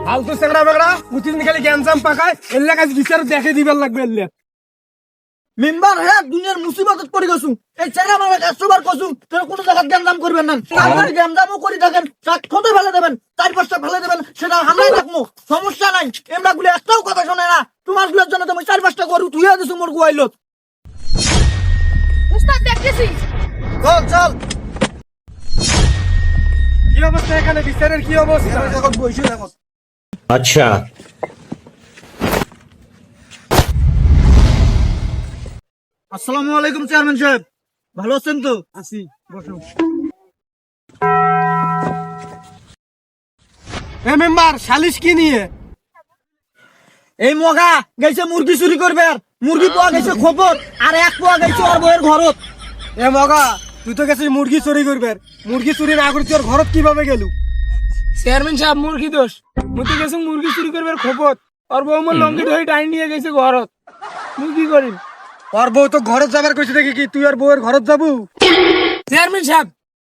ফালতু চেংড়া বেগড়া প্রতিদিন খালি গ্যাঞ্জাম পাকায় এলে কাজ বিচার দেখে দিবার লাগবে এলে মেম্বার হ্যাঁ দুনিয়ার মুসিবতত পড়ে গেছু এই চেংড়া মারা কাস্টমার কসু তোরা কোনো জায়গা গ্যাঞ্জাম করবেন না আপনার গ্যাঞ্জামও করে থাকেন ট্রাক খোঁজে ফেলে দেবেন 4-5টা ফেলে দেবেন সেটা আমরাই দেখবো সমস্যা নাই এমরা গুলো একটাও কথা শোনে না তোমার গুলোর জন্য তুমি 4-5টা গরু তুইয়া দিছো মোর গুয়াইলত উস্তাদ দেখতেছি চল চল কি অবস্থা এখানে বিচারের কি অবস্থা এখন বসে দেখো अच्छा আসসালামু আলাইকুম চেয়ারম্যান সাহেব ভালো আছেন তো আসি বসো এ মেম্বার সালিশ কি নিয়ে এই মগা গেছে মুরগি চুরি করবে আর মুরগি পাওয়া গেছে খবর আর এক পাওয়া গেছে ওর বউয়ের ঘরত এ মগা তুই তো গেছিস মুরগি চুরি করবে মুরগি চুরি না করে তোর ঘরত কিভাবে গেলু চেয়ারম্যান সাহেব মুরগি দোষ মুই গেছে মুরগি চুরি করবার খবর আর বউ মোর লঙ্গি ধরে টাইম নিয়ে গেছে ঘরত মুই কি করিম ওর বউ তো ঘরত যাবার কইছে দেখি কি তুই আর বউয়ের ঘরত যাবু চেয়ারম্যান সাহেব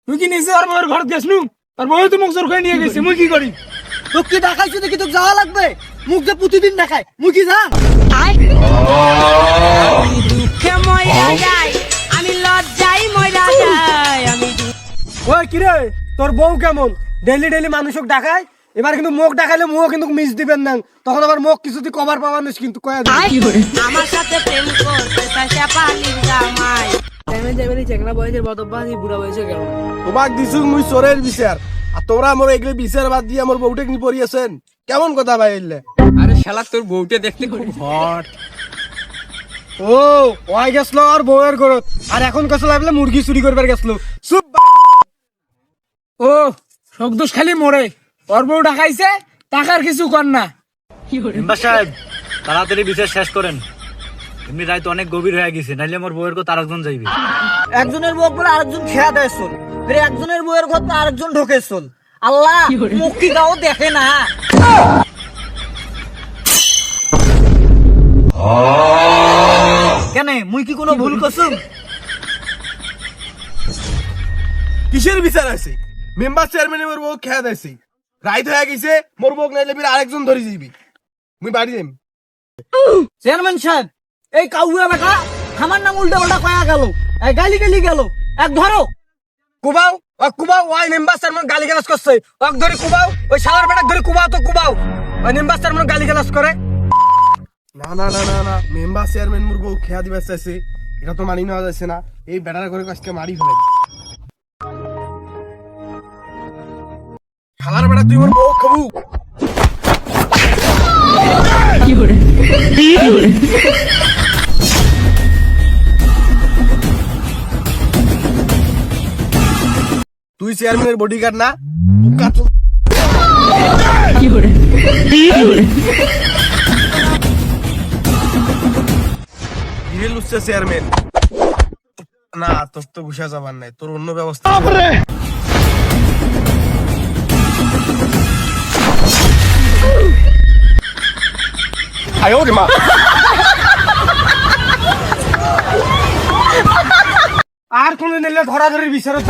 তুই কি নিজে আর বউয়ের ঘরত গেছনু আর বউ তো মুখ জোর করে নিয়ে গেছে মুই কি করি তো কি দেখাইছো দেখি তো যাওয়া লাগবে মুখ যে প্রতিদিন দেখায় মুখ কি যা দুঃখে মইরা যাই আমি লজ্জাই মইরা যাই আমি ওই কিরে তোর বউ কেমন ডেইলি ডেইলি মানুষক ডাকায় এবার কিন্তু মুখ ডাকাইলে মুখ কিন্তু মিস দিবেন না তখন আবার মুখ কিছুতে কভার পাওয়া নিস কিন্তু কয়া আমার সাথে প্রেম করতে চাইছে পালির জামাই চেয়ারম্যান সাহেবের এই চেংড়া বয়সের বদভ্যাস এই বুড়া বয়সে গেল তোমাক দিছু মুই চোরের বিচার আর তোমরা আমার এগুলো বিচার বাদ দিয়ে আমার বউটা কি পড়িয়েছেন কেমন কথা ভাই এলে আরে শালা তোর বউটা দেখতে খুব হট ও ওই গেছলো আর বউয়ের ঘরত আর এখন গেছলো বলে মুরগি চুরি করবার গেছলো চুপ ও শোকদোষ খালি মরে ওর বউ ডাকাইছে টাকার কিছু কর না মেম্বার সাহেব তাড়াতাড়ি বিচার শেষ করেন এমনি রাত অনেক গভীর হয়ে গেছে নাইলে আমার বউয়ের কথা আরেকজন যাইবে একজনের বউ বলে আরেকজন খেয়া দেয় চল ফিরে একজনের বউয়ের ঘর তো আরেকজন ঢোকে চল আল্লাহ মুখ কি গাও দেখে না কেন মুই কি কোনো ভুল করছুম কিসের বিচার আছে মেম্বার চেয়ারম্যান মোর বউ খেয়া দেয়ছি রাইত হয়ে গেছে মোর বউ নাইলে ফির আরেকজন ধরে যাইবি মুই বাড়ি যাইম চেয়ারম্যান সাহেব এই কাউয়া বেটা আমার নাম উল্টা পাল্টা কয়া গেল এই গালি গালি গেল এক ধরো কুবাও ওই মেম্বার চেয়ারম্যান গালি গালাজ করছে ওক ধরে কুবাও ওই শালার বেটা ধরে কুবাও তো কুবাও ওই মেম্বার চেয়ারম্যান গালি গালাজ করে না না না না না মেম্বার চেয়ারম্যান মোর বউ খেয়া দিবে চাইছে এটা তো মানি নেওয়া যাচ্ছে না এই বেটার করে আজকে মারি ফেলে শালার বেটা তুই মোর বউ খাবু তুই চেয়ারম্যানের বডিগার্ড না চেয়ারম্যান না তোর তো বসে যাবার নাই তোর অন্য ব্যবস্থা আর কোন নিলে ধরাধরির বিচারত